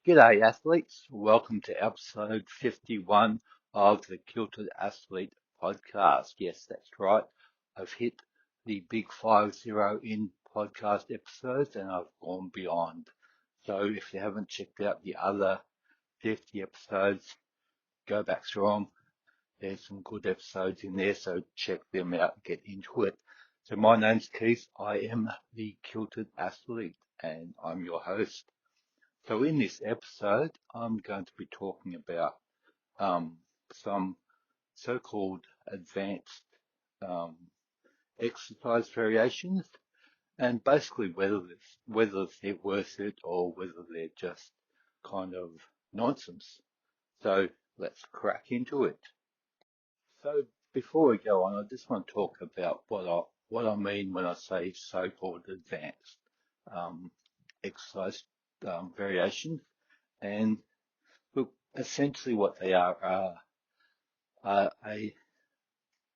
G'day, athletes. Welcome to episode 51 of the Kilted Athlete podcast. Yes, that's right. I've hit the big 50 in podcast episodes and I've gone beyond. So if you haven't checked out the other 50 episodes, go back through them. There's some good episodes in there, so check them out and get into it. So my name's Keith. I am the Kilted Athlete and I'm your host. So in this episode, I'm going to be talking about some so-called advanced um, exercise variations and basically whether they're worth it or whether they're just kind of nonsense. So let's crack into it. So before we go on, I just want to talk about what I mean when I say so-called advanced um, exercise variations. And look, essentially what they are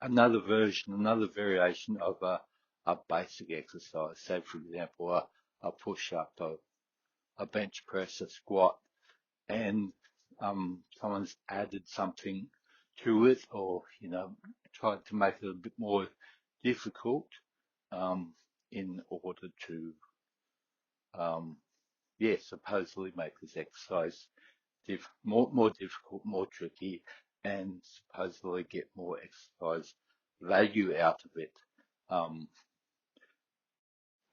another variation of a basic exercise. Say, for example, a push-up, a bench press, a squat, and someone's added something to it, or tried to make it a bit more difficult um, in order to, um, supposedly make this exercise more difficult, more tricky, and supposedly get more exercise value out of it. Um,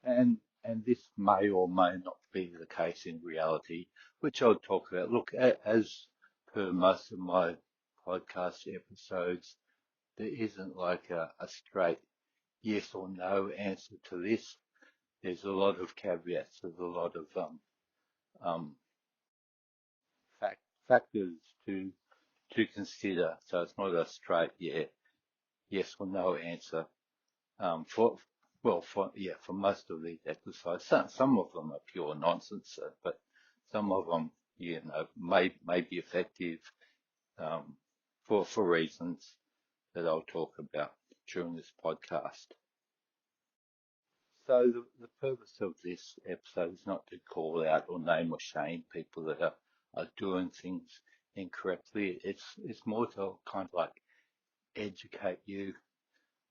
and and this may or may not be the case in reality, which I'll talk about. Look, as per most of my podcast episodes, there isn't like a straight yes or no answer to this. There's a lot of caveats. There's a lot of um, factors to consider. So it's not a straight yes or no answer. For for most of these exercises, some of them are pure nonsense, but some of them, may be effective um, for reasons that I'll talk about during this podcast. So the purpose of this episode is not to call out or name or shame people that are doing things incorrectly. It's more to kind of like educate you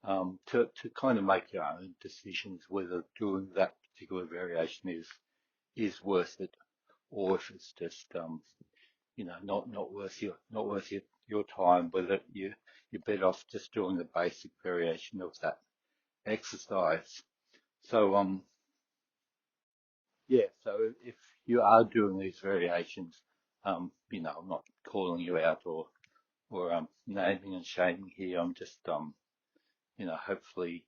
to kind of make your own decisions whether doing that particular variation is worth it, or if it's just not worth your time, whether you're better off just doing the basic variation of that exercise. So so if you are doing these variations, I'm not calling you out or naming and shaming here. I'm just hopefully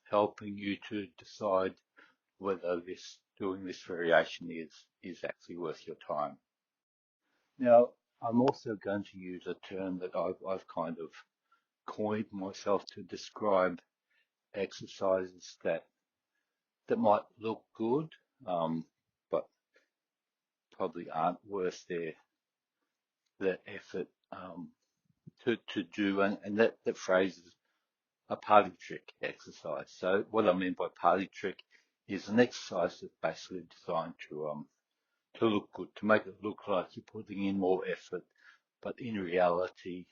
helping you to decide whether doing this variation is actually worth your time. Now, I'm also going to use a term that I've kind of coined myself to describe exercises that might look good, but probably aren't worth their effort to do, and that phrase is a party trick exercise. So what I mean by party trick is an exercise that's basically designed to look good, to make it look like you're putting in more effort, but in reality,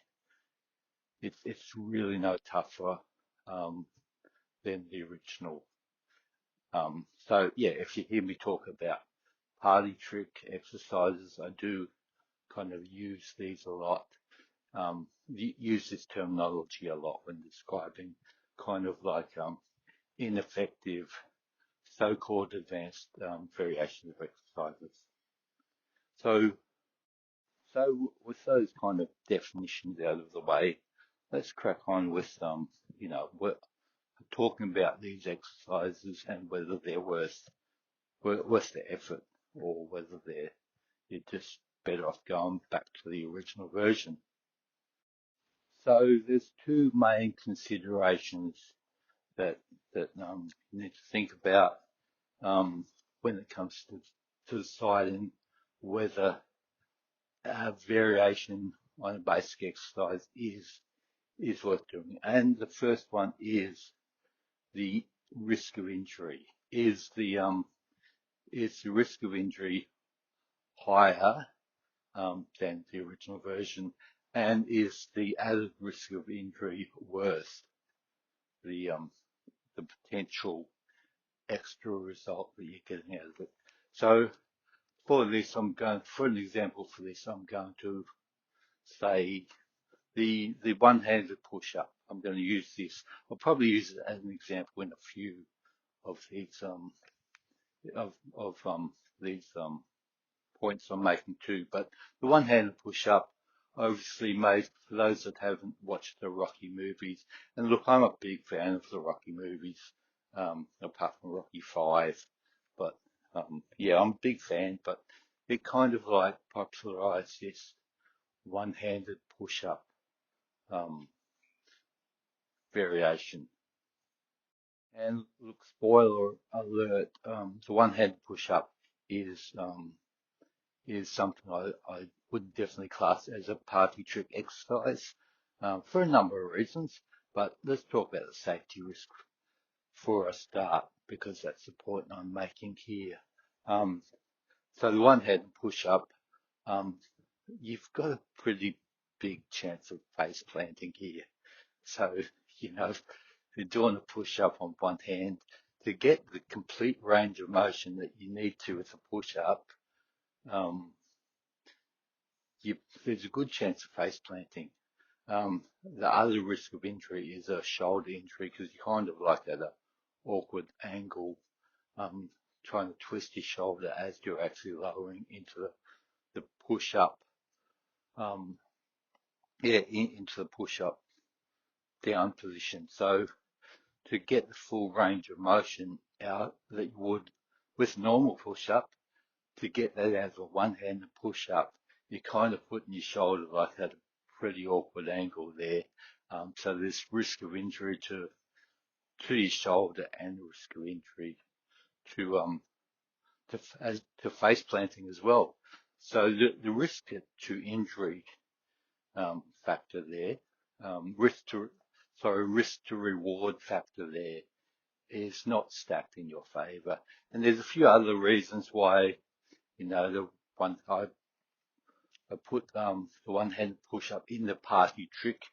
it's really no tougher um, than the original. So yeah, if you hear me talk about party trick exercises, I do kind of use these a lot. Use this terminology a lot when describing kind of like ineffective so-called advanced variations of exercises. So, so with those kind of definitions out of the way, let's crack on with we're talking about these exercises and whether they're worth the effort or whether you're just better off going back to the original version. So there's two main considerations that you need to think about when it comes to deciding whether a variation on a basic exercise is worth doing. And the first one is the risk of injury. Is the risk of injury higher than the original version, and is the added risk of injury worth the potential extra result that you're getting out of it? So for this, for an example for this, I'm going to say the one-handed push-up. I'm going to use this. I'll probably use it as an example in a few of these these points I'm making too. But the one-handed push-up, obviously made for those that haven't watched the Rocky movies. And look, I'm a big fan of the Rocky movies, apart from Rocky 5. But yeah, I'm a big fan. But it kind of like popularized this one-handed push-up um, variation. And look, spoiler alert, the one-handed push-up is something I would definitely class as a party trick exercise for a number of reasons. But let's talk about the safety risk for a start, because that's the point I'm making here. So the one-handed push-up, um, you've got a pretty big chance of face planting here. So, if you're doing a push-up on one hand, to get the complete range of motion that you need to with a push-up, um, there's a good chance of face planting. The other risk of injury is a shoulder injury, because you're kind of like at an awkward angle, trying to twist your shoulder as you're actually lowering into the push-up, into the push-up down position. So to get the full range of motion out that you would with normal push-up, to get that out of a one-handed push-up, you're kind of putting your shoulder like at a pretty awkward angle there. So there's risk of injury to your shoulder and risk of injury to face planting as well. So the risk to injury factor there, risk to reward factor there is not stacked in your favour. And there's a few other reasons why, the one I put the one-handed push-up in the party trick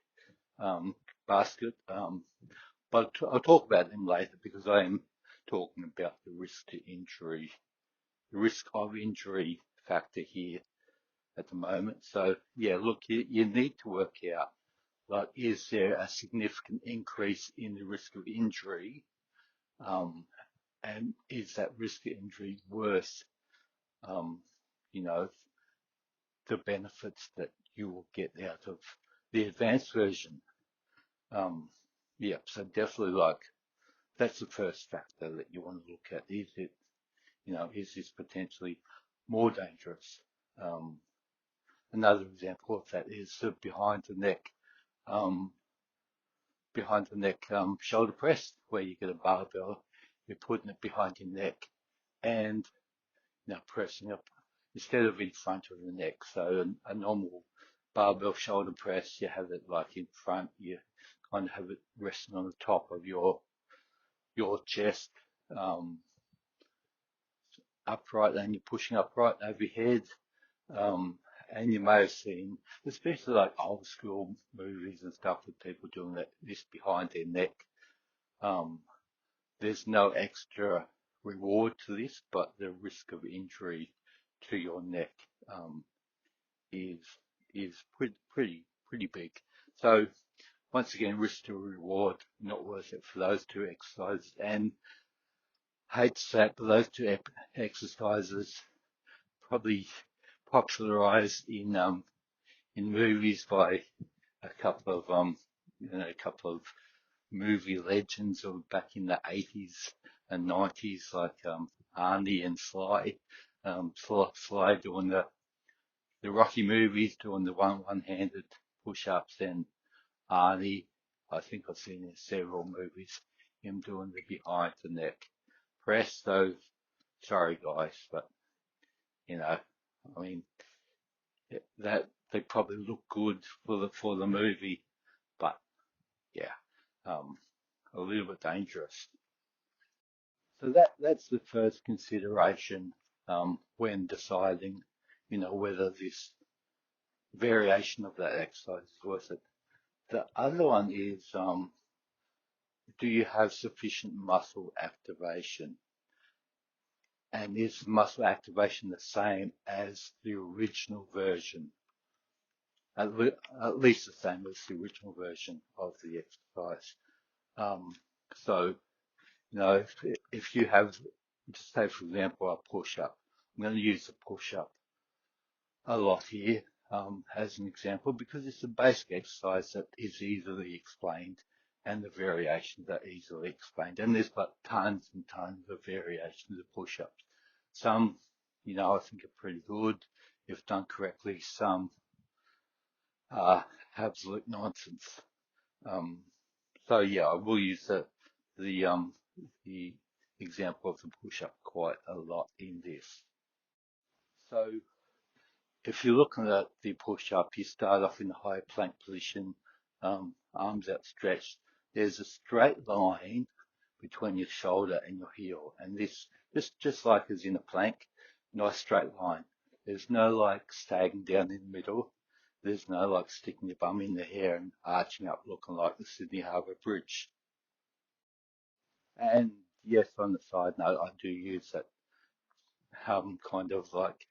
basket. But I'll talk about them later, because I am talking about the risk of injury factor here at the moment. So yeah, look, you need to work out, like, is there a significant increase in the risk of injury? And is that risk of injury worth, you know, the benefits that you will get out of the advanced version? Yeah, so definitely, like, that's the first factor that you want to look at. Is this potentially more dangerous? Another example of that is the um, shoulder press, where you get a barbell, you're putting it behind your neck, and pressing up instead of in front of the neck. So a normal barbell shoulder press, you have it like in front, you kind of have it resting on the top of your chest, upright, and you're pushing upright over your head. And you may have seen, especially like old school movies and stuff, with people doing this behind their neck. There's no extra reward to this, but the risk of injury to your neck is pretty big. So once again, risk to reward, not worth it for those two exercises. And hate to say it, but those two exercises probably popularized in movies by a couple of movie legends of back in the 80s and 90s, like Arnie and Sly. Sly doing the Rocky movies, doing the one-handed push-ups, and Arnie, I think I've seen in several movies, him doing the behind the neck press. So sorry guys, but I mean, that they probably look good for the movie, but yeah, a little bit dangerous. So that's the first consideration when deciding, whether this variation of that exercise is worth it. The other one is, do you have sufficient muscle activation? And is muscle activation the same as the original version? At least the same as the original version of the exercise. Um, so, if you have, just say for example, a push-up. I'm going to use the push-up a lot here as an example because it's a basic exercise that is easily explained and the variations are easily explained. And there's but tons and tons of variations of push-ups. Some, I think are pretty good if done correctly. Some are absolute nonsense. So yeah, I will use the example of the push-up quite a lot in this. So if you're looking at the push-up, you start off in the high plank position, arms outstretched. There's a straight line between your shoulder and your heel, and this just like as in a plank, nice straight line. There's no like sagging down in the middle. There's no like sticking your bum in the air and arching up looking like the Sydney Harbour Bridge. And yes, on the side note, I do use that kind of like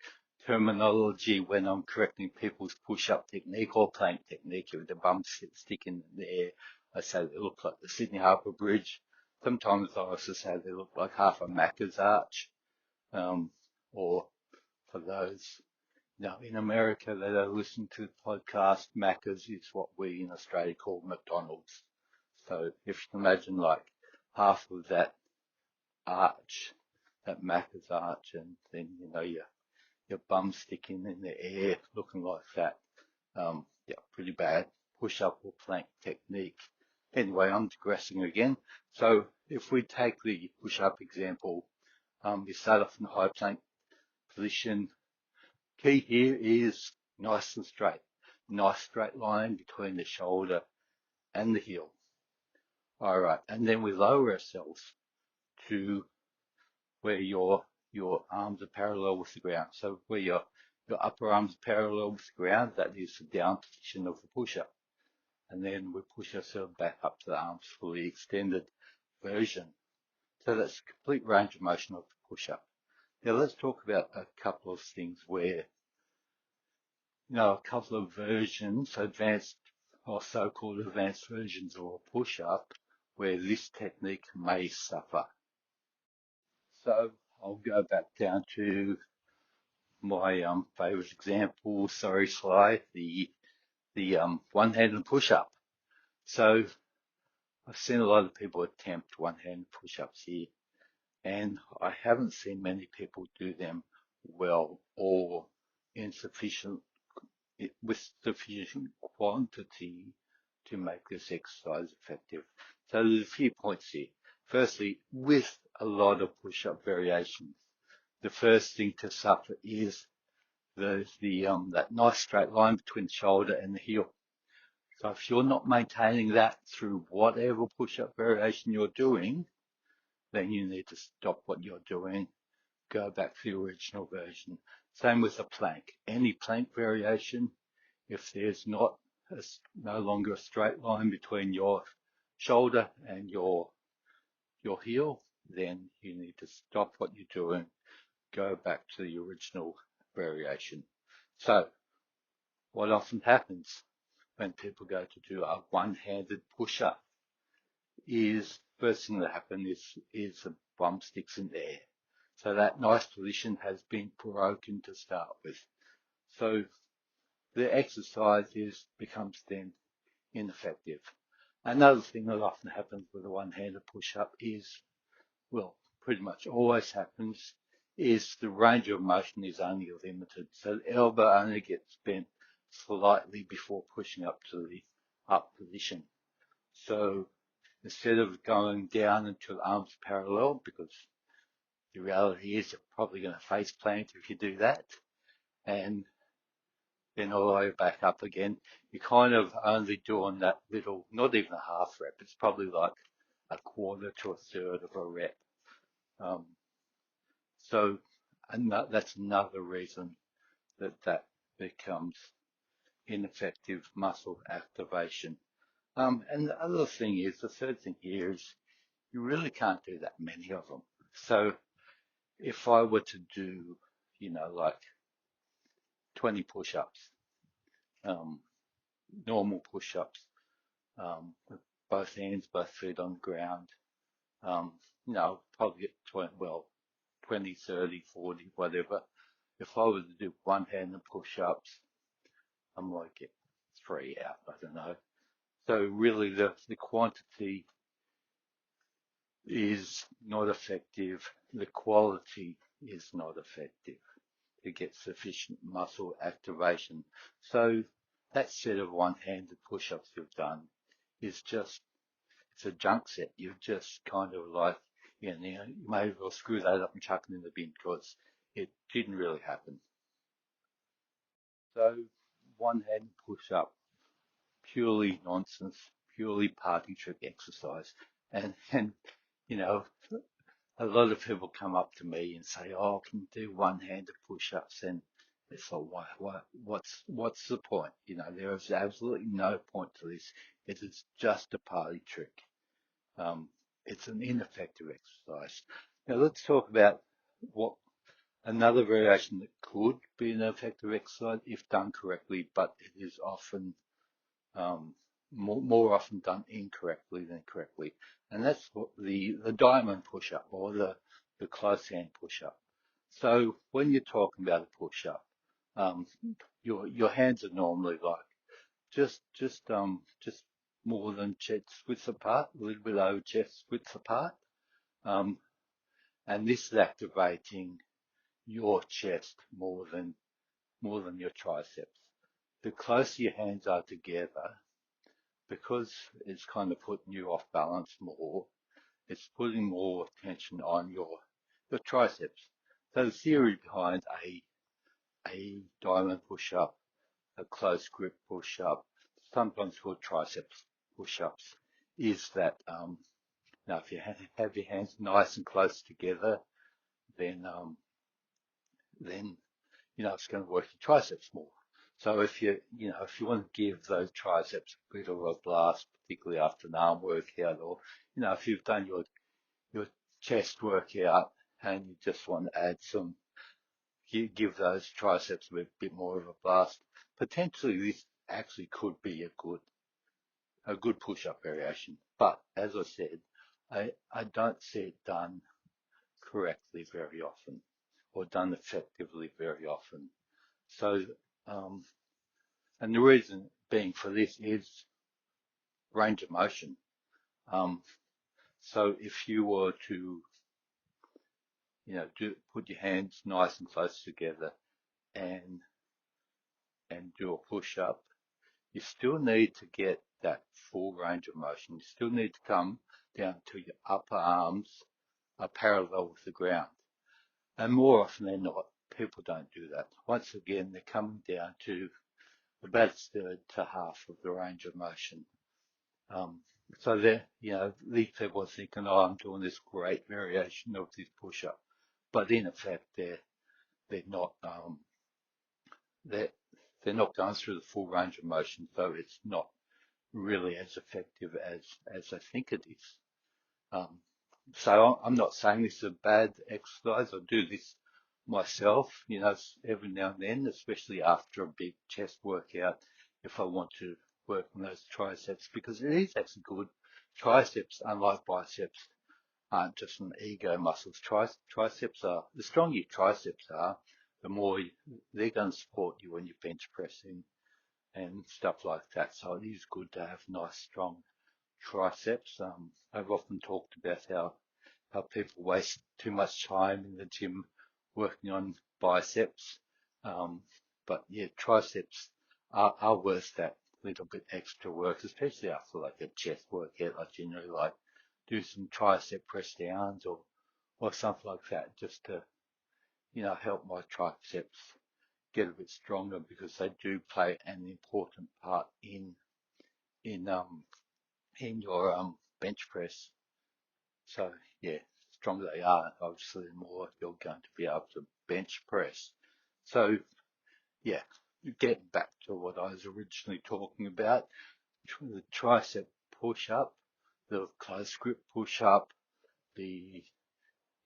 terminology when I'm correcting people's push-up technique or plank technique. With the bum stick in the air, I say they look like the Sydney Harbour Bridge. Sometimes I also say they look like half a Macca's arch. Or for those, in America that are listening to the podcast, Macca's is what we in Australia call McDonald's. So if you can imagine like half of that arch, that Macca's arch, and then your bum sticking in the air, looking like that. Yeah, pretty bad push-up or plank technique. Anyway, I'm digressing again. So if we take the push-up example, you start off in the high plank position. Key here is nice and straight, nice straight line between the shoulder and the heel. All right, and then we lower ourselves to where your arms are parallel with the ground. So where your upper arms are parallel with the ground, that is the down position of the push-up. And then we push ourselves back up to the arms fully extended version. So that's a complete range of motion of the push-up. Now let's talk about a couple of things where, a couple of versions, advanced or so-called advanced versions of a push-up, where this technique may suffer. So I'll go back down to my favorite example, sorry Sly, the one-handed push-up. So I've seen a lot of people attempt one-handed push-ups here, and I haven't seen many people do them well or with sufficient quantity to make this exercise effective. So there's a few points here. Firstly, with a lot of push-up variations, the first thing to suffer is that nice straight line between the shoulder and the heel. So if you're not maintaining that through whatever push-up variation you're doing, then you need to stop what you're doing, go back to the original version. Same with a plank. Any plank variation, if there's no longer a straight line between your shoulder and your heel, then you need to stop what you're doing, go back to the original variation. So what often happens when people go to do a one-handed push-up is first thing that happens is the bum sticks in the air. So that nice position has been broken to start with. So the exercise becomes then ineffective. Another thing that often happens with a one-handed push-up is, well, pretty much always happens, is the range of motion is only limited. So the elbow only gets bent slightly before pushing up to the up position. So instead of going down until the arms are parallel, because the reality is you're probably going to face plant if you do that, and then all the way back up again, you're kind of only doing that little, not even a half rep, it's probably like a quarter to a third of a rep. So that's another reason that becomes ineffective muscle activation. And the other thing is, the third thing here is you really can't do that many of them. So if I were to do, like 20 push-ups, um, normal push-ups, with both hands, both feet on the ground, probably get 20, 30, 40, whatever. If I were to do one-handed push-ups, I might get 3 out, I don't know. So really the quantity is not effective. The quality is not effective to get sufficient muscle activation. So that set of one-handed push-ups you've done is just, it's a junk set. You've just kind of like, you may as well screw that up and chuck it in the bin because it didn't really happen. So one-handed push-up, purely nonsense, purely party trick exercise. And you know, a lot of people come up to me and say, "Oh, I can do one-handed push-ups," and it's like, what's the point? There is absolutely no point to this. It is just a party trick. Um, it's an ineffective exercise. Now let's talk about what another variation that could be an effective exercise if done correctly, but it is often um, more often done incorrectly than correctly, and that's what the diamond push-up or the close hand push-up. So when you're talking about a push-up, um, your hands are normally like just more than chest width apart, a little bit over chest width apart, um, and this is activating your chest more than your triceps. The closer your hands are together, because it's kind of putting you off balance more, it's putting more tension on your triceps. So the theory behind a diamond push-up, a close grip push-up, sometimes called triceps push-ups, is that now if you have your hands nice and close together, then it's going to work your triceps more. So if you want to give those triceps a bit of a blast, particularly after an arm workout, or if you've done your chest workout and you just want to add give those triceps a bit more of a blast, potentially this actually could be a good push-up variation. But as I said, I don't see it done correctly very often or done effectively very often. So, um, and the reason being for this is range of motion. So if you were to, put your hands nice and close together and do a push up, you still need to get that full range of motion. You still need to come down to your upper arms are parallel with the ground. And more often than not, people don't do that. Once again, they're coming down to about a third to half of the range of motion. So these people are thinking, "Oh, I'm doing this great variation of this push-up," but in effect, they're not they're they're not going through the full range of motion, so it's not really as effective as I think it is. Um, so I'm not saying this is a bad exercise. I do this myself, every now and then, especially after a big chest workout, if I want to work on those triceps, because it is actually good. Triceps, unlike biceps, aren't just an ego muscles. Triceps are, the stronger your triceps are, the more they're going to support you when you're bench pressing and stuff like that. So it is good to have nice, strong triceps. I've often talked about how people waste too much time in the gym working on biceps. Um, but yeah, triceps are worth that little bit extra work, especially after like a chest workout. I generally like do some tricep press downs or something like that, just to help my triceps get a bit stronger, because they do play an important part in your bench press. So yeah, stronger they are, obviously the more you're going to be able to bench press. So yeah, getting back to what I was originally talking about, the tricep push up, the close grip push up, the,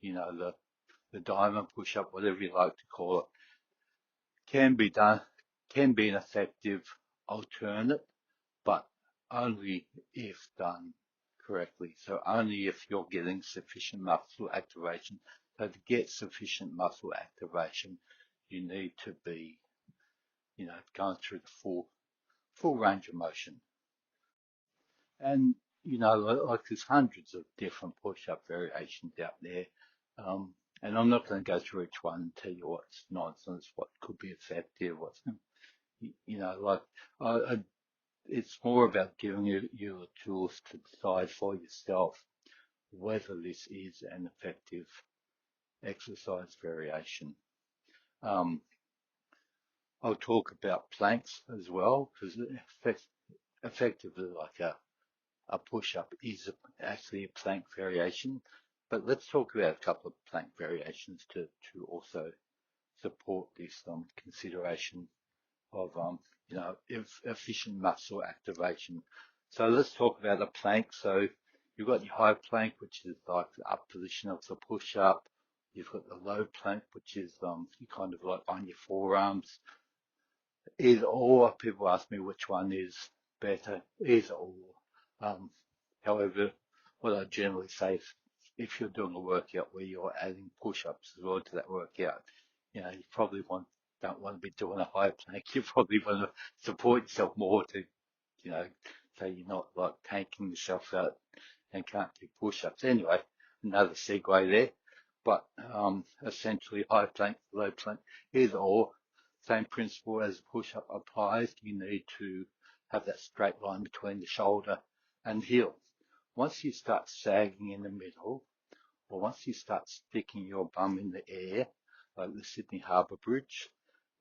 the diamond push up, whatever you like to call it, can be done, can be an effective alternate, but only if done correctly. So only if you're getting sufficient muscle activation. So to get sufficient muscle activation, you need to be, going through the full range of motion. And, like there's hundreds of different push-up variations out there. Um, and I'm not going to go through each one and tell you what's nonsense, what could be effective, what's, like it's more about giving you the tools to decide for yourself whether this is an effective exercise variation. Um, I'll talk about planks as well, because effectively like a push-up is actually a plank variation. But let's talk about a couple of plank variations to also support this consideration of efficient muscle activation. So let's talk about a plank. So you've got your high plank, which is like the up position of the push-up. You've got the low plank, which is you kind of like on your forearms. Either or, people ask me which one is better. Either or. Um, However, what I generally say is if you're doing a workout where you're adding push-ups as well to that workout, you probably don't want to be doing a high plank. You probably want to support yourself more to, so you're not like tanking yourself out and can't do push-ups. Anyway, another segue there. But essentially high plank, low plank, either or, same principle as push-up applies. You need to have that straight line between the shoulder and heel. Once you start sagging in the middle, or once you start sticking your bum in the air, like the Sydney Harbour Bridge,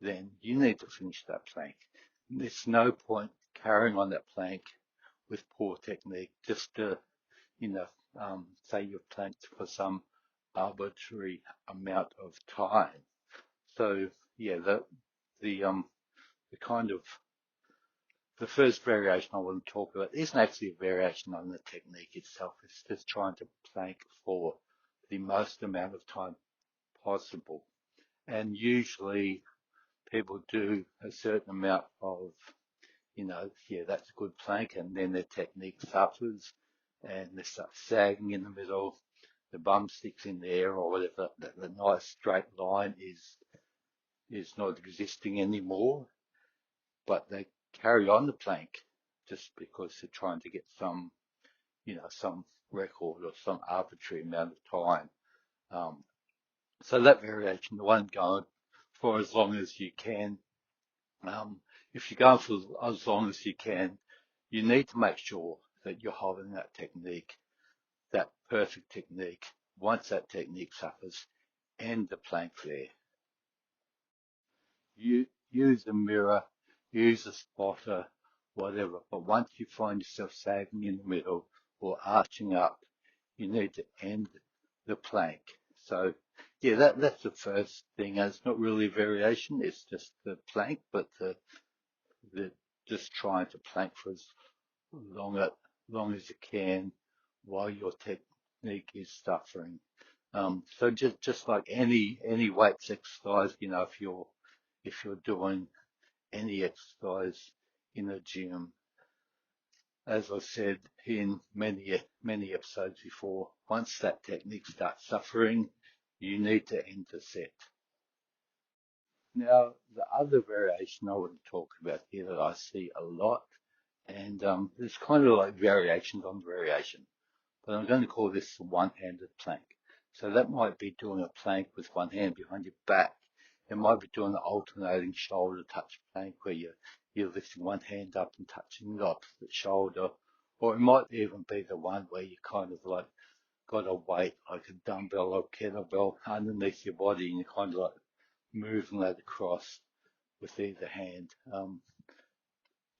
then you need to finish that plank. There's no point carrying on that plank with poor technique just to, say you've planked for some arbitrary amount of time. So yeah, the kind of the first variation I want to talk about isn't actually a variation on the technique itself. It's just trying to plank for the most amount of time possible. And usually people do a certain amount of, that's a good plank, and then their technique suffers and they start sagging in the middle, the bum sticks in the air or whatever, the nice straight line is not existing anymore, but they carry on the plank just because they're trying to get some, some record or some arbitrary amount of time. So that variation, the one going for as long as you can, if you're going for as long as you can, you need to make sure that you're holding that technique, that perfect technique. Once that technique suffers, end the plank there. You use a mirror, use a spotter, whatever. But once you find yourself sagging in the middle or arching up, you need to end the plank. So yeah, that's the first thing. And it's not really a variation. It's just the plank, but the just trying to plank for as long as you can while your technique is suffering. So just like any weights exercise, if you're doing any exercise in the gym, as I said in many episodes before, once that technique starts suffering, you need to end the set. Now, the other variation I want to talk about here that I see a lot, and it's kind of like variations on variation, but I'm going to call this the one-handed plank. So that might be doing a plank with one hand behind your back. It might be doing an alternating shoulder touch plank where you're lifting one hand up and touching the opposite shoulder. Or it might even be the one where you kind of like got a weight like a dumbbell or kettlebell underneath your body and you're kind of like moving that across with either hand.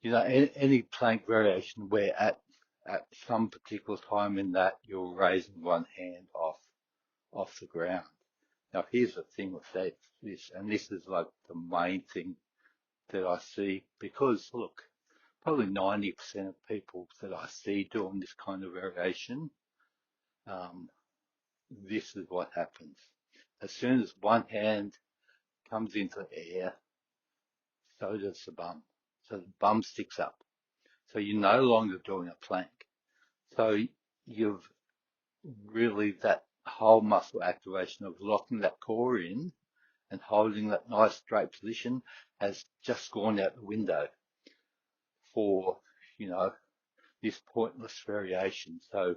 Any plank variation where at some particular time in that you're raising one hand off the ground. Now here's the thing with this, and this is like the main thing that I see, because look, probably 90% of people that I see doing this kind of variation, um, this is what happens. As soon as one hand comes into the air, so does the bum. So the bum sticks up. So you're no longer doing a plank. So you've really, that whole muscle activation of locking that core in and holding that nice straight position has just gone out the window for, you know, this pointless variation. So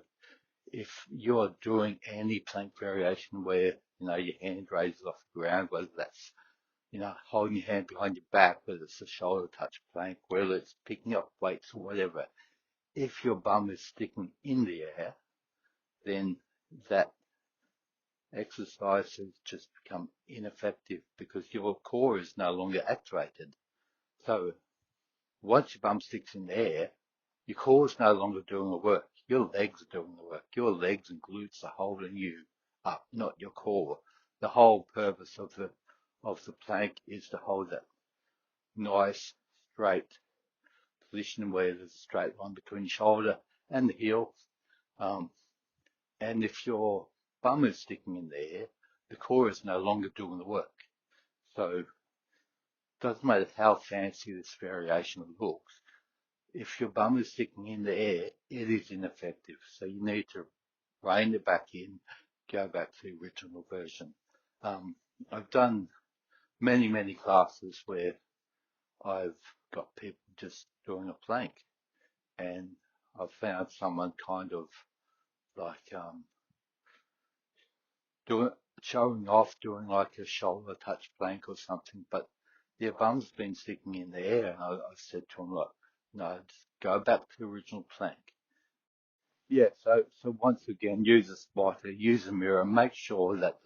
if you're doing any plank variation where, you know, your hand raises off the ground, whether that's, you know, holding your hand behind your back, whether it's a shoulder touch plank, whether it's picking up weights or whatever, if your bum is sticking in the air, then that exercise has just become ineffective because your core is no longer activated. So once your bum sticks in the air, your core is no longer doing the work. Your legs are doing the work. Your legs and glutes are holding you up, not your core. The whole purpose of the plank is to hold that nice straight position where there's a straight line between your shoulder and the heel. And if your bum is sticking in there, the core is no longer doing the work. So it doesn't matter how fancy this variation looks. If your bum is sticking in the air, it is ineffective. So you need to rein it back in, go back to the original version. I've done many classes where I've got people just doing a plank, and I've found someone kind of like doing, showing off, doing like a shoulder touch plank or something, but their bum's been sticking in the air, and I said to them, look, no, just go back to the original plank. Yeah, so once again, use a spotter, use a mirror, make sure that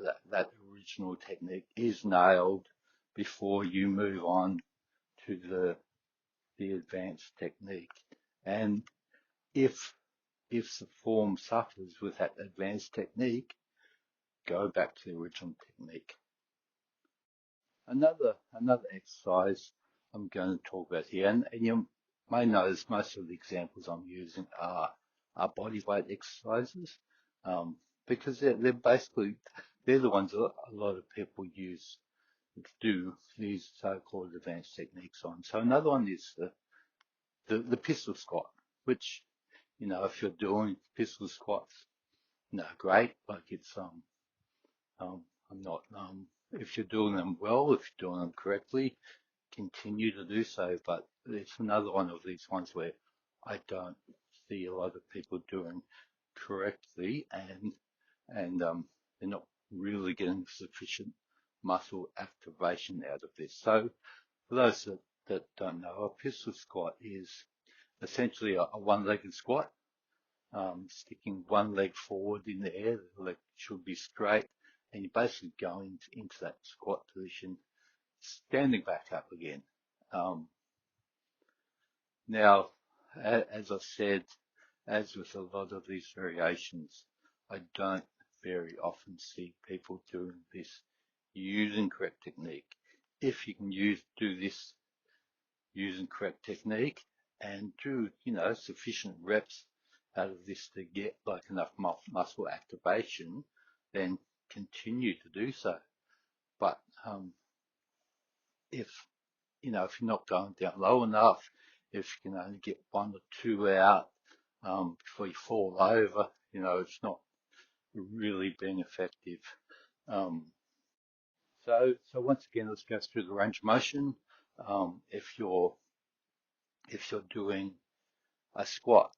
original technique is nailed before you move on to the advanced technique. And if the form suffers with that advanced technique, go back to the original technique. Another exercise I'm going to talk about here, and you may notice most of the examples I'm using are body weight exercises, because they're basically, they're the ones that a lot of people do these so-called advanced techniques on. So another one is the pistol squat, which, you know, if you're doing pistol squats, no, great, like it's I'm not if you're doing them well, if you're doing them correctly, continue to do so. But it's another one of these ones where I don't see a lot of people doing correctly, and they're not really getting sufficient muscle activation out of this. So for those that don't know, a pistol squat is essentially a one-legged squat, sticking one leg forward in the air. The leg should be straight, and you're basically going into that squat position, standing back up again. Now, as I said, as with a lot of these variations, I don't very often see people doing this using correct technique. If you can do this using correct technique and do, you know, sufficient reps out of this to get like enough muscle activation, then continue to do so. But if you're not going down low enough, if you can only get 1 or 2 out before you fall over, it's not really being effective. So once again, let's go through the range of motion. If you're doing a squat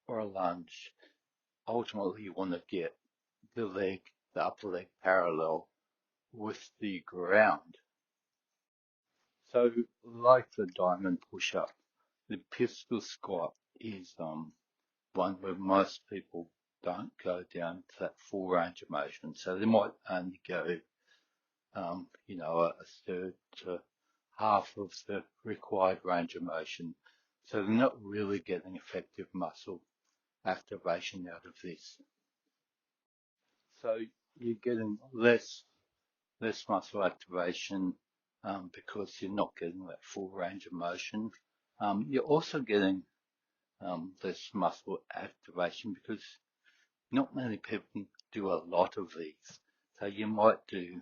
or a lunge, ultimately you want to get the upper leg parallel with the ground. So like the diamond push-up, the pistol squat is one where most people don't go down to that full range of motion. So they might only go, a third to half of the required range of motion. So they're not really getting effective muscle activation out of this. So you're getting less muscle activation because you're not getting that full range of motion. You're also getting this muscle activation because not many people can do a lot of these. So you might do,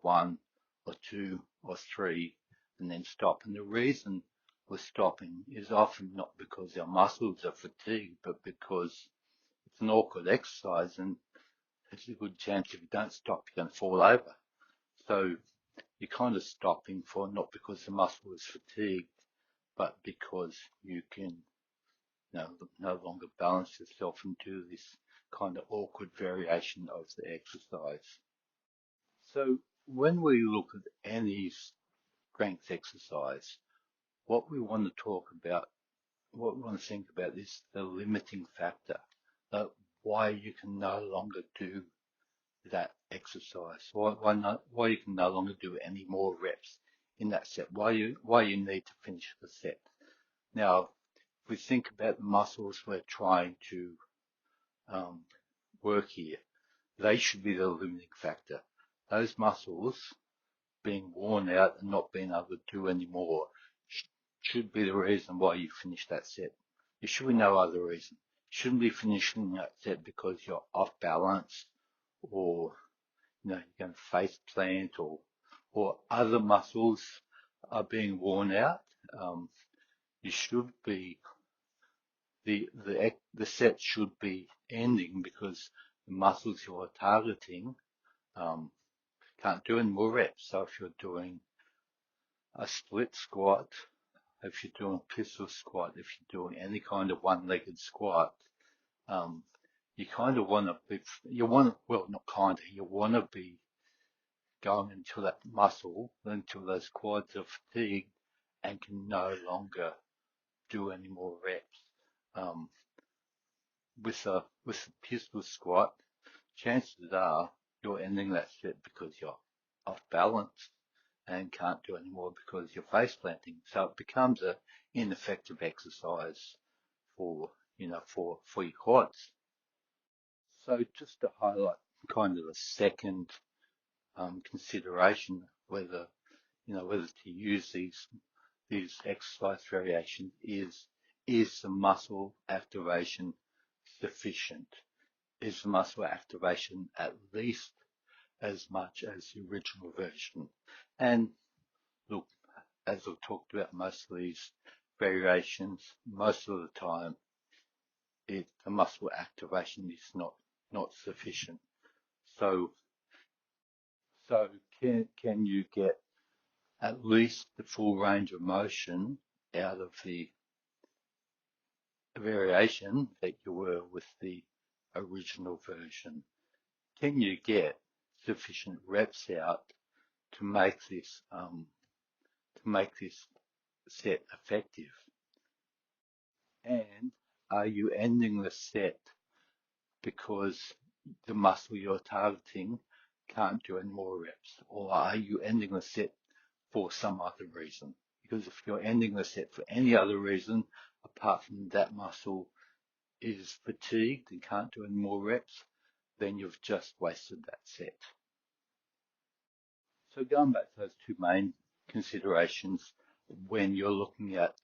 one or two or three and then stop. And the reason we're stopping is often not because our muscles are fatigued, but because it's an awkward exercise and there's a good chance if you don't stop, you're going to fall over. So you're kind of stopping for not because the muscle is fatigued, but because you can no longer balance yourself and do this kind of awkward variation of the exercise. So when we look at any strength exercise, what we want to talk about, what we want to think about is the limiting factor, why you can no longer do that exercise, why you can no longer do any more reps in that set, why you need to finish the set. Now, if we think about the muscles we're trying to work here, they should be the limiting factor. Those muscles being worn out and not being able to do any more should be the reason why you finish that set. There should be no other reason. You shouldn't be finishing that set because you're off balance or you're going to face plant or other muscles are being worn out. You should be the set should be ending because the muscles you're targeting can't do any more reps. So if you're doing a split squat, if you're doing a pistol squat, if you're doing any kind of one-legged squat, you kind of want to be, you want to be going until that muscle, until those quads are fatigued and can no longer do any more reps. With a pistol squat, chances are you're ending that set because you're off balance and can't do any more because you're face planting. So it becomes an ineffective exercise for your quads. So just to highlight kind of the second consideration whether to use these exercise variations is the muscle activation sufficient? Is the muscle activation at least as much as the original version? And look, as I've talked about most of these variations, most of the time the muscle activation is not sufficient. So can you get at least the full range of motion out of the variation that you were with the original version? Can you get sufficient reps out to make this set effective? And are you ending the set because the muscle you're targeting can't do any more reps, or are you ending the set for some other reason? Because if you're ending the set for any other reason apart from that muscle is fatigued and can't do any more reps, then you've just wasted that set. So going back to those two main considerations when you're looking at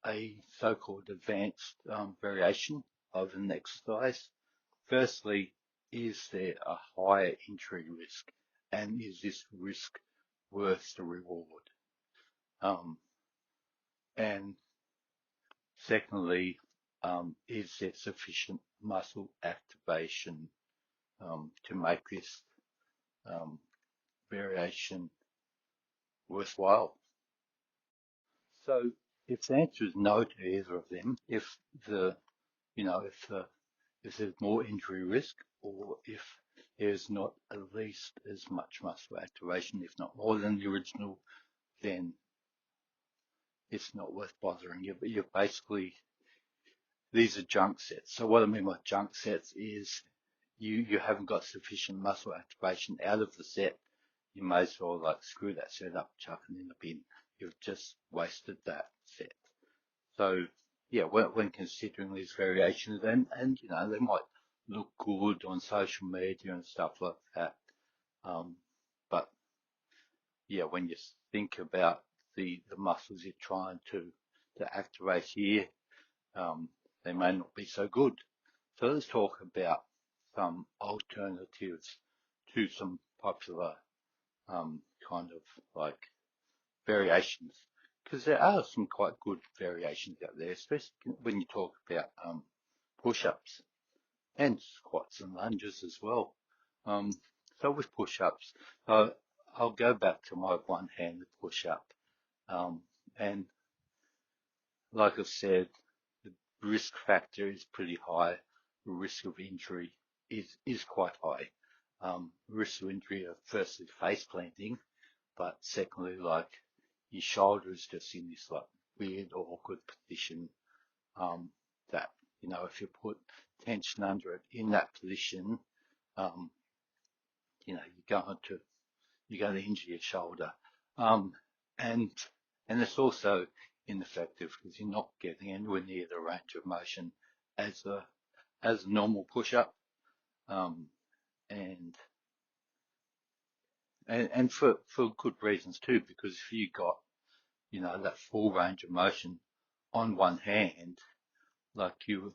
a so-called advanced variation of an exercise. Firstly, is there a higher injury risk, and is this risk worth the reward? And secondly, is there sufficient muscle activation to make this variation worthwhile? So if the answer is no to either of them, if there's more injury risk, or if there's not at least as much muscle activation, if not more than the original, then it's not worth bothering you. But you're basically, these are junk sets. So what I mean by junk sets is you haven't got sufficient muscle activation out of the set. You may as well screw that set up, chuck it in the bin. You've just wasted that set. So yeah, when considering these variations, and they might look good on social media and stuff like that, but when you think about the muscles you're trying to activate here, um, they may not be so good. So let's talk about some alternatives to some popular kind of like variations, because there are some quite good variations out there, especially when you talk about push-ups and squats and lunges as well. Um, so with push-ups, I'll go back to my one-handed push-up, and like I said, the risk factor is pretty high. The risk of injury is quite high. Risk of injury are firstly face planting, but secondly, like your shoulder is just in this like weird, awkward position. That if you put tension under it in that position, um, you're going to injure your shoulder. Um, and it's also ineffective because you're not getting anywhere near the range of motion as a normal push-up. Um, and for good reasons too, because if you got that full range of motion on one hand, like you'd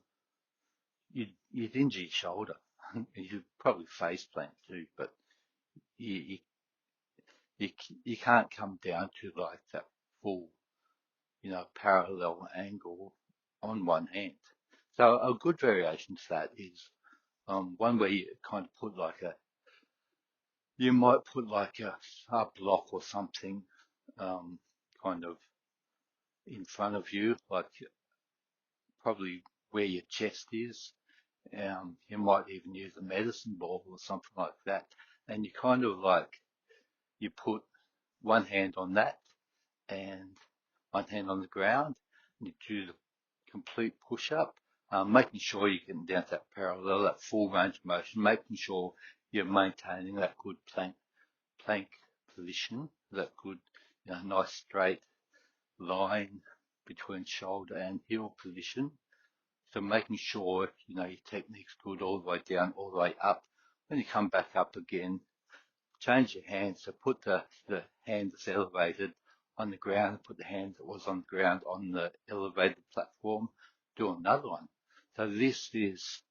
injure your shoulder. You'd probably face plant too, but you, you you can't come down to like that full parallel angle on one hand. So a good variation to that is one where you kind of put you might put like a block or something kind of in front of you, like probably where your chest is. You might even use a medicine ball or something like that. And you kind of like, you put one hand on that and one hand on the ground, and you do the complete push up, making sure you're getting down to that parallel, that full range of motion, making sure you're maintaining that good plank position, that good, nice straight line between shoulder and heel position. So making sure, your technique's good all the way down, all the way up. When you come back up again, change your hand. So put the hand that's elevated on the ground, put the hand that was on the ground on the elevated platform, do another one. So this is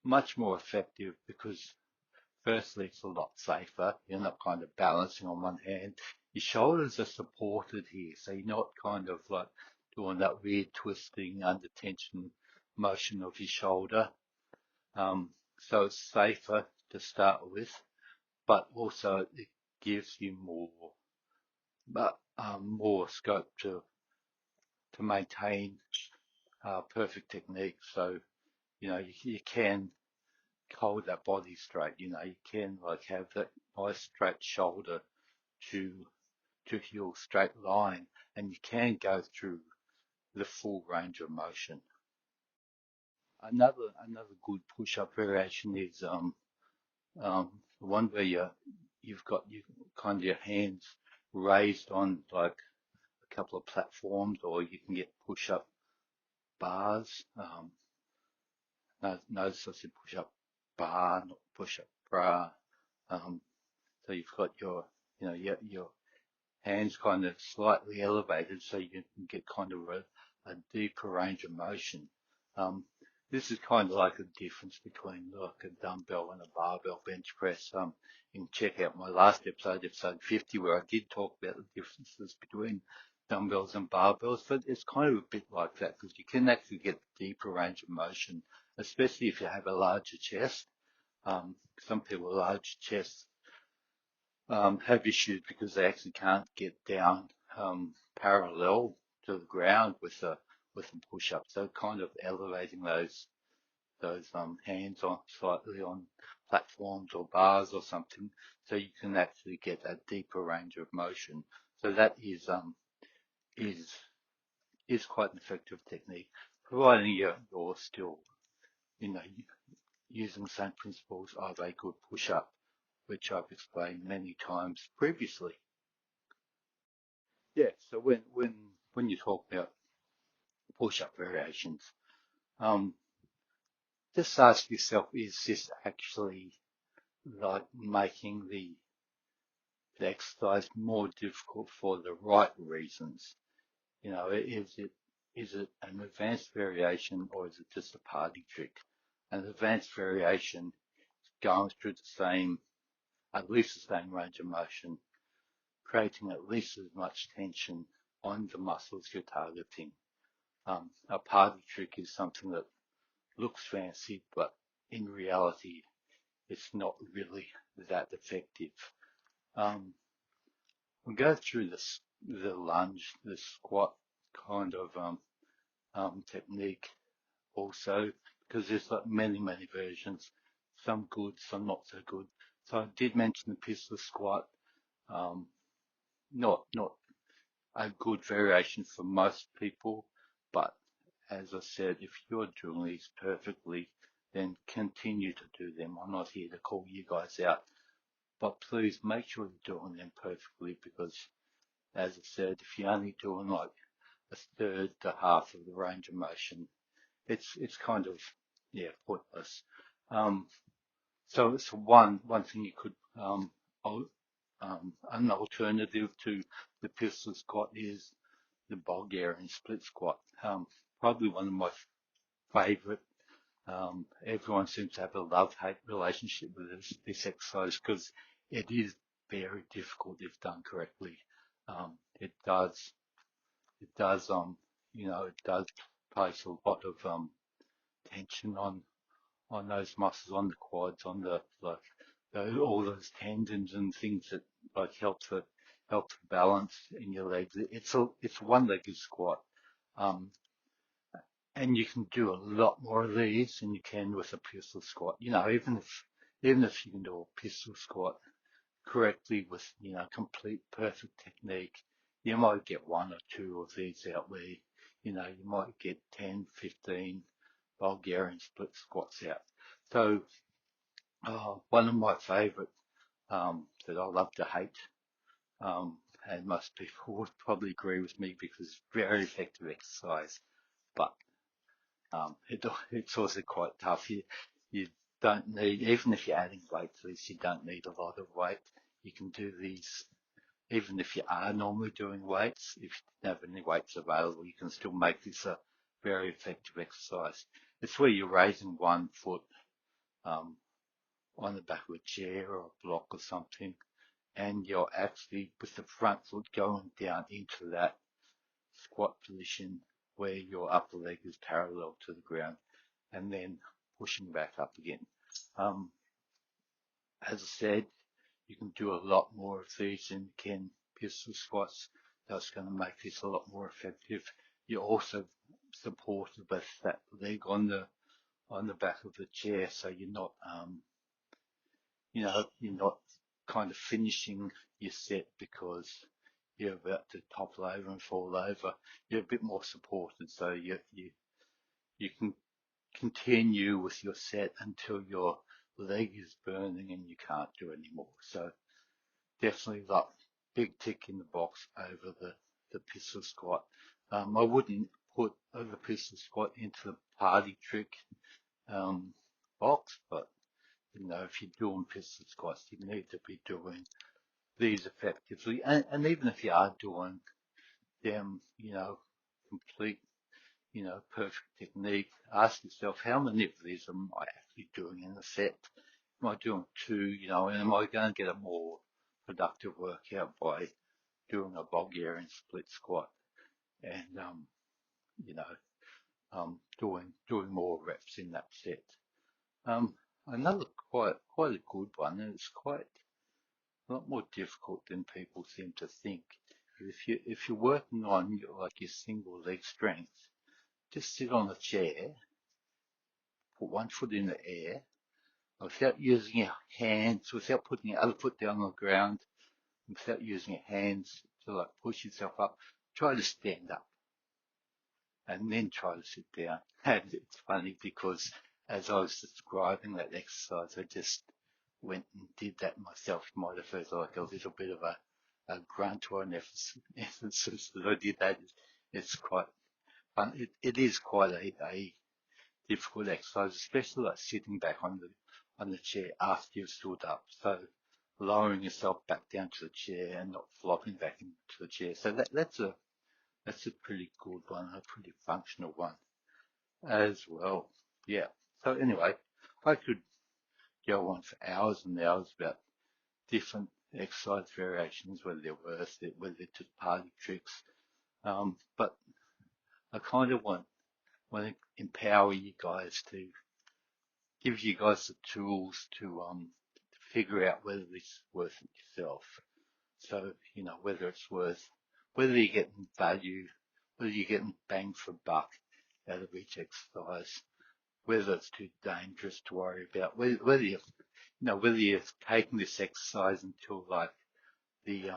much more effective because firstly, it's a lot safer. You're not kind of balancing on one hand. Your shoulders are supported here, so you're not kind of like doing that weird twisting under tension motion of your shoulder. So it's safer to start with, but also it gives you more scope to maintain perfect technique. So you can hold that body straight. You can like have that nice straight shoulder to heel straight line, and you can go through the full range of motion. Another good push-up variation is the one where you've got kind of your hands raised on like a couple of platforms, or you can get push-up bars. Notice I said push-up bar, not push-up bra. So you've got your hands kind of slightly elevated so you can get kind of a deeper range of motion. This is kind of like the difference between like a dumbbell and a barbell bench press. You can check out my last episode 50, where I did talk about the differences between dumbbells and barbells, but it's kind of a bit like that because you can actually get deeper range of motion, especially if you have a larger chest. Some people with large chests have issues because they actually can't get down parallel to the ground with a push-up. So kind of elevating those hands on slightly on platforms or bars or something, so you can actually get a deeper range of motion. So that is quite an effective technique, providing you're still using the same principles of a good push-up, which I've explained many times previously. Yeah, so when you talk about push-up variations, just ask yourself, is this actually like making the the exercise more difficult for the right reasons? You know, is it an advanced variation or is it just a party trick? An advanced variation going through at least the same range of motion, creating at least as much tension on the muscles you're targeting. A party trick is something that looks fancy, but in reality, it's not really that effective. Um, we go through the lunge, the squat kind of technique also, because there's like many versions, some good, some not so good. So I did mention the pistol squat, um, not a good variation for most people, but as I said, if you're doing these perfectly, then continue to do them. I'm not here to call you guys out, but please make sure you're doing them perfectly because, as I said, if you're only doing like a third to half of the range of motion, it's kind of pointless. Um, so it's one thing you could an alternative to the pistol squat is the Bulgarian split squat. Probably one of my favorite. Everyone seems to have a love-hate relationship with this exercise because it is very difficult if done correctly. It does, it does place a lot of tension on those muscles, on the quads, on the all those tendons and things that like help to balance in your legs. It's one-legged squat, um, and you can do a lot more of these than you can with a pistol squat. You know, even if you can do a pistol squat correctly with complete perfect technique, you might get one or two of these out there. You know, you might get 10, 15 Bulgarian split squats out. So one of my favorite that I love to hate, and most people would probably agree with me because it's very effective exercise, but it's also quite tough. You don't need, even if you're adding weight to this, you don't need a lot of weight. You can do these, even if you are normally doing weights, if you don't have any weights available, you can still make this a very effective exercise. It's where you're raising one foot um, on the back of a chair or a block or something, and you're actually with the front foot going down into that squat position where your upper leg is parallel to the ground and then pushing back up again. Um, as I said, you can do a lot more of these than you can pistol squats. That's going to make this a lot more effective. You also support with that leg on the back of the chair, so you're not kind of finishing your set because you're about to topple over and fall over. You're a bit more supported, so you can continue with your set until your leg is burning and you can't do anymore. So definitely that big tick in the box over the pistol squat. I wouldn't put the pistol squat into the party trick box, but if you're doing pistol squats, you need to be doing these effectively. And even if you are doing them, complete, perfect technique, ask yourself, how many of these am I actually doing in a set? Am I doing two, and am I going to get a more productive workout by doing a Bulgarian split squat and, doing more reps in that set? Um, Another quite a good one, and it's quite a lot more difficult than people seem to think. If you're working on your single leg strength, just sit on a chair, put one foot in the air, without using your hands, without putting your other foot down on the ground, without using your hands to push yourself up. Try to stand up and then try to sit down. And it's funny because as I was describing that exercise, I just went and did that myself. You might have heard like a little bit of a grunt or an emphasis that I did that. It's quite fun. It is quite a difficult exercise, especially like sitting back on the chair after you've stood up. So lowering yourself back down to the chair and not flopping back into the chair. So that's a pretty good one, a pretty functional one as well. Yeah. So anyway, I could go on for hours and hours about different exercise variations, whether they're worth it, whether they're just party tricks. But I kind of want to empower you guys to give you guys the tools to figure out whether this is worth it yourself. So, whether it's whether you're getting value, whether you're getting bang for buck out of each exercise, whether it's too dangerous to worry about, whether you're taking this exercise until like the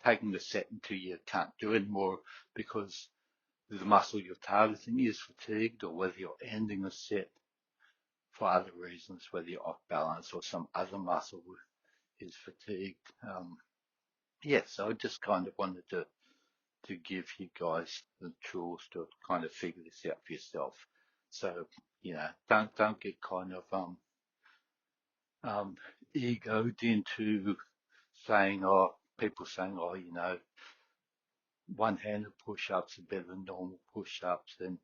taking the set until you can't do it anymore because the muscle you're targeting is fatigued, or whether you're ending the set for other reasons, whether you're off balance or some other muscle is fatigued. So I just kind of wanted to give you guys the tools to kind of figure this out for yourself. So, don't get kind of egoed into saying, people saying, one-handed push-ups are better than normal push-ups, and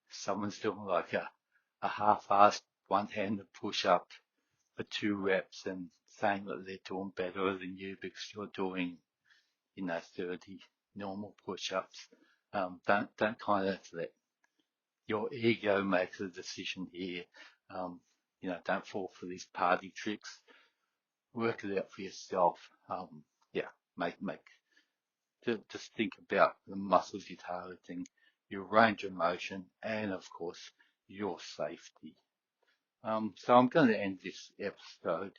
someone's doing like a half-assed one-handed push-up for 2 reps and saying that they're doing better than you because you're doing, 30 normal push-ups. Don't kind of let your ego make the decision here. Don't fall for these party tricks. Work it out for yourself. Make just think about the muscles you're targeting, your range of motion, and of course your safety. So I'm going to end this episode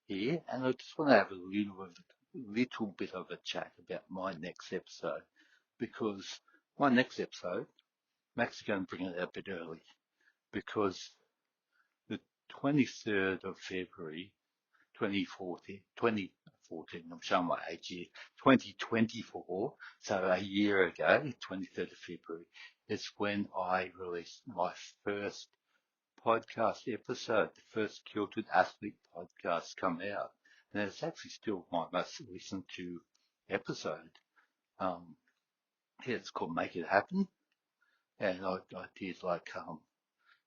here, and I just want to have a little bit of a chat about my next episode, because my next episode, I'm actually going to bring it out a bit early, because the 23rd of February, 2014, I'm showing my age here, 2024, so a year ago, 23rd of February, is when I released my first podcast episode, the first Kilted Athlete podcast come out. And it's actually still my most listened to episode. It's called Make It Happen. And I did like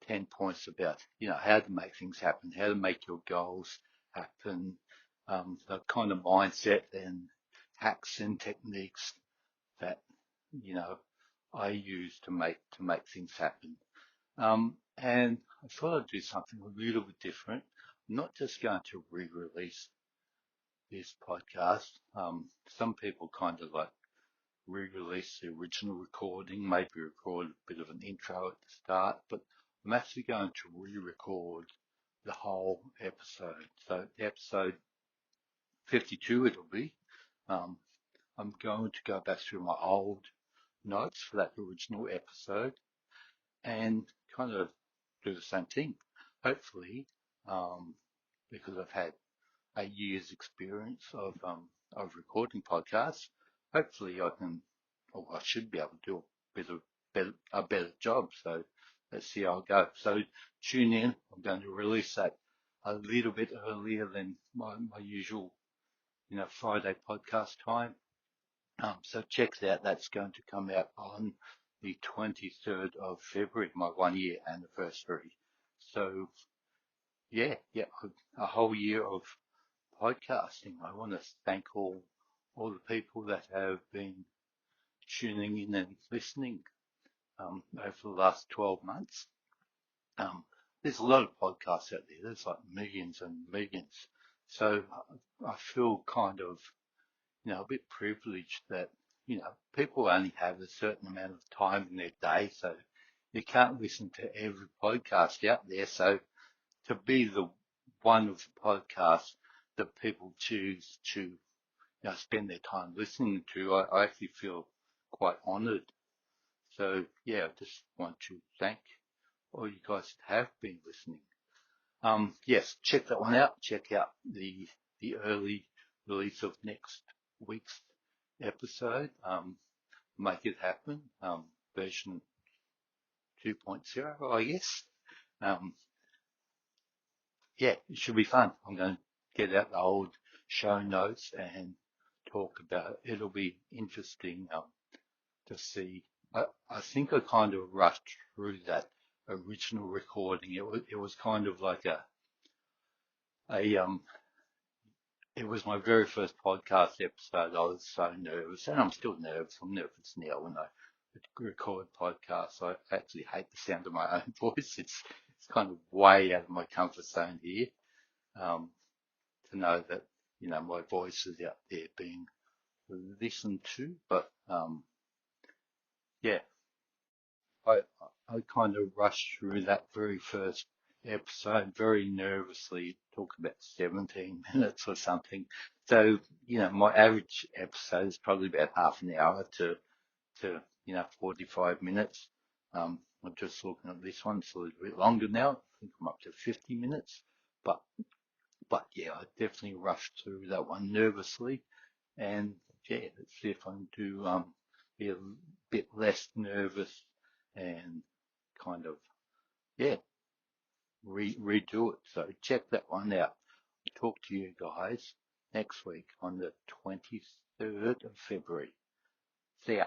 10 points about, how to make things happen, how to make your goals happen, the kind of mindset and hacks and techniques that, I use to make things happen. And I thought I'd do something a little bit different. I'm not just going to re-release this podcast. Some people kind of like re-release the original recording, maybe record a bit of an intro at the start, but I'm actually going to re-record the whole episode. So episode 52 it'll be. I'm going to go back through my old notes for that original episode and kind of do the same thing. Hopefully, because I've had a year's experience of recording podcasts, hopefully I can, or I should be able to do a better job. So let's see how I go. So tune in. I'm going to release that a little bit earlier than my usual, Friday podcast time. So check that out. That's going to come out on the 23rd of February, my 1 year anniversary. So yeah, a whole year of podcasting. I want to thank all the people that have been tuning in and listening over the last 12 months. There's a lot of podcasts out there. There's like millions and millions. So I feel kind of, a bit privileged that, people only have a certain amount of time in their day. So you can't listen to every podcast out there. So to be the one of the podcasts that people choose to spend their time listening to, I actually feel quite honoured. So yeah, I just want to thank all you guys that have been listening. Yes, check that one out. Check out the early release of next week's episode. Make It Happen, version 2.0, I guess. Yeah, it should be fun. I'm going to get out the old show notes and talk about it. It'll be interesting to see. I think I kind of rushed through that original recording. It was kind of like a it was my very first podcast episode. I was so nervous, and I'm still nervous. I'm nervous now when I record podcasts. I actually hate the sound of my own voice. It's kind of way out of my comfort zone here. Um, to know that my voice is out there being listened to, but yeah, I I kind of rushed through that very first episode very nervously. Talk about 17 minutes or something. So my average episode is probably about half an hour to 45 minutes. I'm just looking at this one; it's a little bit longer now. I think I'm up to 50 minutes, but yeah, I definitely rushed through that one nervously. And yeah, let's see if I can do be a bit less nervous and kind of yeah redo it. So check that one out. I'll talk to you guys next week on the 23rd of February. See ya.